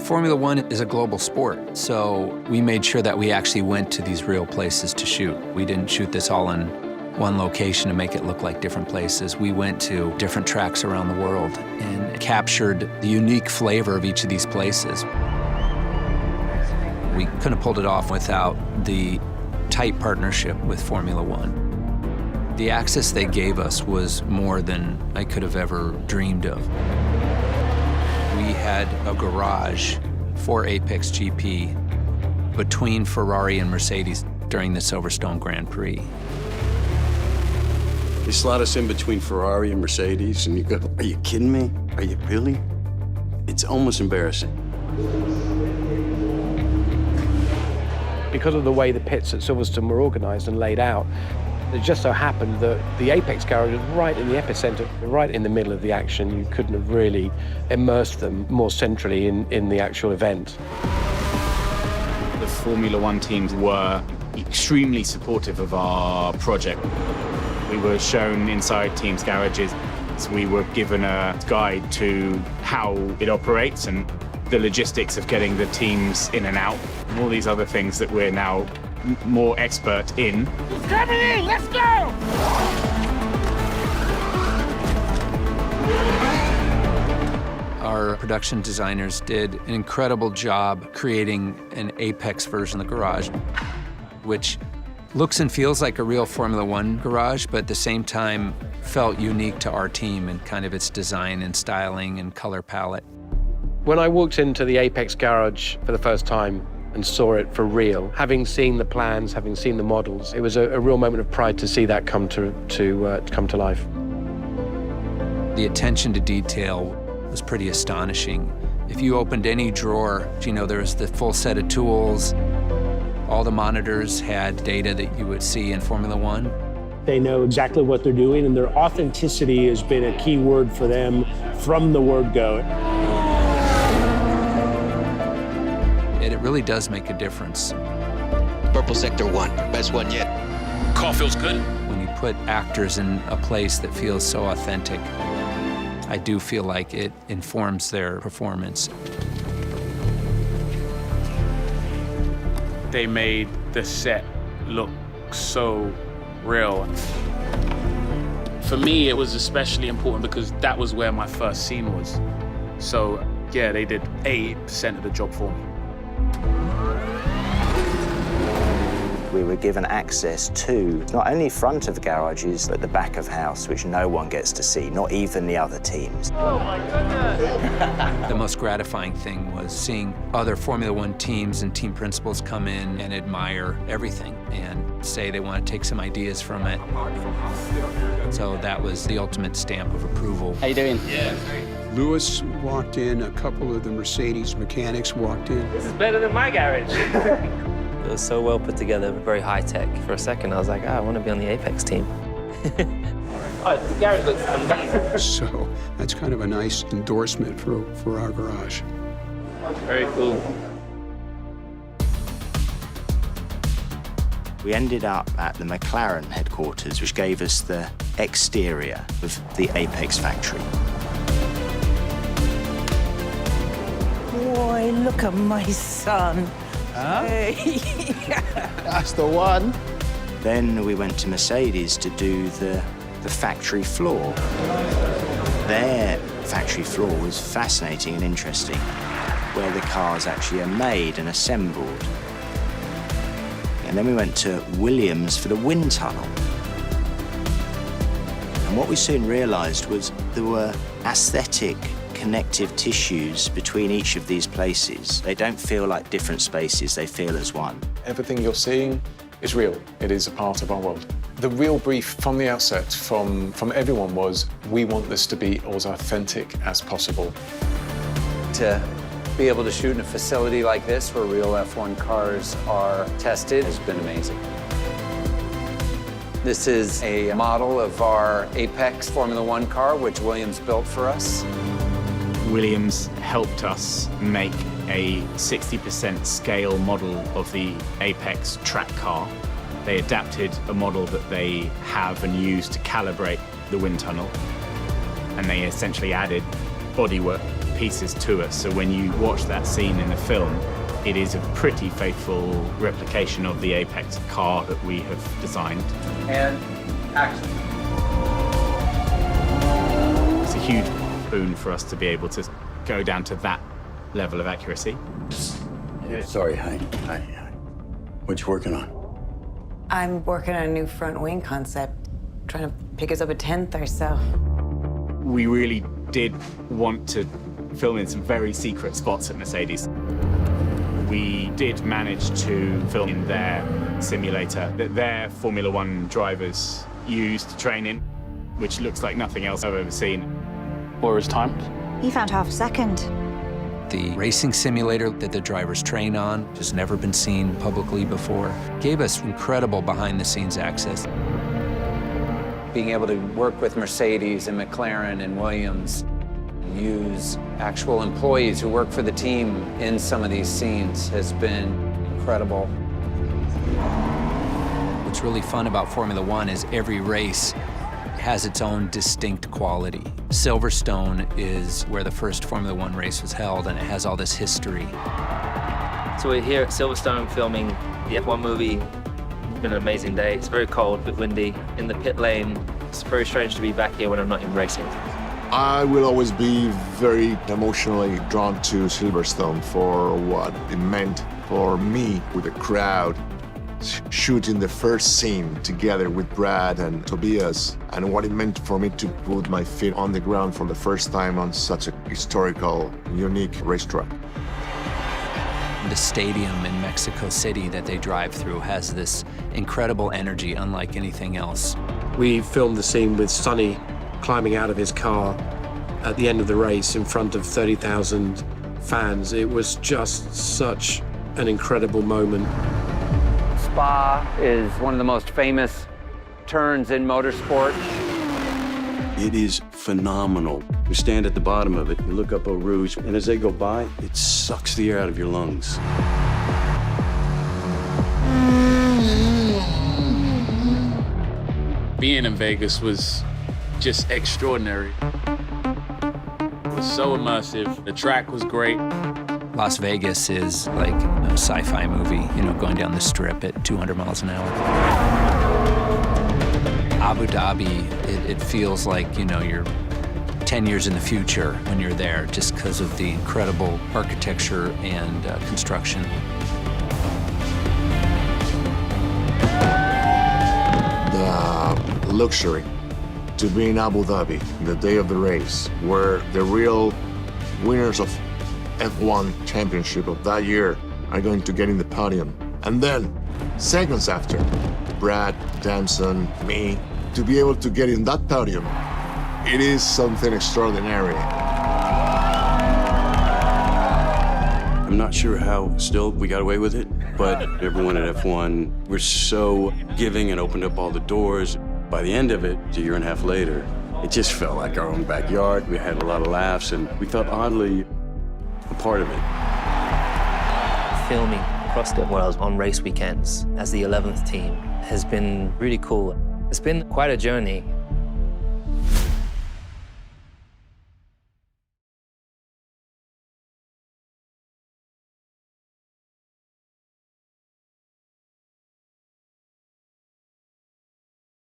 Formula One is a global sport, so we made sure that we actually went to these real places to shoot. We didn't shoot this all in one location to make it look like different places. We went to different tracks around the world and captured the unique flavor of each of these places. We couldn't have pulled it off without the tight partnership with Formula One. The access they gave us was more than I could have ever dreamed of. We had a garage for Apex GP between Ferrari and Mercedes during the Silverstone Grand Prix. You slot us in between Ferrari and Mercedes, and you go, are you kidding me? Are you really? It's almost embarrassing. Because of the way the pits at Silverstone were organized and laid out, it just so happened that the Apex garage was right in the epicenter, right in the middle of the action. You couldn't have really immersed them more centrally in the actual event. The Formula One teams were extremely supportive of our project. We were shown inside teams' garages. So we were given a guide to how it operates and the logistics of getting the teams in and out, and all these other things that we're now more expert in. He's coming in, let's go! Our production designers did an incredible job creating an Apex version of the garage, which looks and feels like a real Formula One garage, but at the same time felt unique to our team and kind of its design and styling and color palette. When I walked into the Apex garage for the first time and saw it for real, having seen the plans, having seen the models, it was a real moment of pride to see that come to life. The attention to detail was pretty astonishing. If you opened any drawer, you know, there was the full set of tools. All the monitors had data that you would see in Formula One. They know exactly what they're doing, and their authenticity has been a key word for them from the word go. It really does make a difference. Purple Sector 1, best one yet. Car feels good. When you put actors in a place that feels so authentic, I do feel like it informs their performance. They made the set look so real. For me, it was especially important because that was where my first scene was. So, yeah, they did 80% of the job for me. We were given access to not only front of garages, but the back of house, which no one gets to see, not even the other teams. Oh my goodness! The most gratifying thing was seeing other Formula One teams and team principals come in and admire everything and say they want to take some ideas from it. So that was the ultimate stamp of approval. How you doing? Yeah. Lewis walked in, a couple of the Mercedes mechanics walked in. This is better than my garage. It was so well put together, very high tech. For a second, I was like, I want to be on the Apex team. Oh, the garage looks amazing. So that's kind of a nice endorsement for our garage. Very cool. We ended up at the McLaren headquarters, which gave us the exterior of the Apex factory. Boy, look at my son. Huh? That's the one. Then we went to Mercedes to do the factory floor. Their factory floor was fascinating and interesting, where the cars actually are made and assembled. And then we went to Williams for the wind tunnel. And what we soon realized was there were aesthetic connective tissues between each of these places. They don't feel like different spaces, they feel as one. Everything you're seeing is real. It is a part of our world. The real brief from the outset from everyone was, we want this to be as authentic as possible. To be able to shoot in a facility like this where real F1 cars are tested has been amazing. This is a model of our Apex Formula One car, which Williams built for us. Williams helped us make a 60% scale model of the Apex track car. They adapted a model that they have and use to calibrate the wind tunnel, and they essentially added bodywork pieces to us. So when you watch that scene in the film, it is a pretty faithful replication of the Apex car that we have designed. And action. It's a huge boon for us to be able to go down to that level of accuracy. Sorry, hi. What you working on? I'm working on a new front wing concept, trying to pick us up a 10th or so. We really did want to film in some very secret spots at Mercedes. We did manage to film in their simulator that their Formula One drivers use to train in, which looks like nothing else I've ever seen. What were his times? He found half a second. The racing simulator that the drivers train on has never been seen publicly before. Gave us incredible behind-the-scenes access. Being able to work with Mercedes and McLaren and Williams and use actual employees who work for the team in some of these scenes has been incredible. What's really fun about Formula One is every race has its own distinct quality. Silverstone is where the first Formula One race was held, and it has all this history. So we're here at Silverstone filming the F1 movie. It's been an amazing day. It's very cold, a bit windy. In the pit lane, it's very strange to be back here when I'm not in racing. I will always be very emotionally drawn to Silverstone for what it meant for me with the crowd, shooting the first scene together with Brad and Tobias, and what it meant for me to put my feet on the ground for the first time on such a historical, unique racetrack. The stadium in Mexico City that they drive through has this incredible energy unlike anything else. We filmed the scene with Sonny climbing out of his car at the end of the race in front of 30,000 fans. It was just such an incredible moment. Spa is one of the most famous turns in motorsport. It is phenomenal. You stand at the bottom of it, you look up Eau Rouge, and as they go by, it sucks the air out of your lungs. Being in Vegas was just extraordinary. It was so immersive. The track was great. Las Vegas is like a sci-fi movie, you know, going down the strip at 200 miles an hour. Abu Dhabi, it feels like, you know, you're 10 years in the future when you're there, just because of the incredible architecture and construction. The luxury to be in Abu Dhabi the day of the race, where the real winners of F1 championship of that year are going to get in the podium. And then, seconds after, Brad, Damson, me, to be able to get in that podium, it is something extraordinary. I'm not sure how still we got away with it, but everyone at F1, we're so giving and opened up all the doors. By the end of it, a year and a half later, it just felt like our own backyard. We had a lot of laughs, and we felt oddly a part of it. Filming across the world on race weekends as the 11th team has been really cool. It's been quite a journey.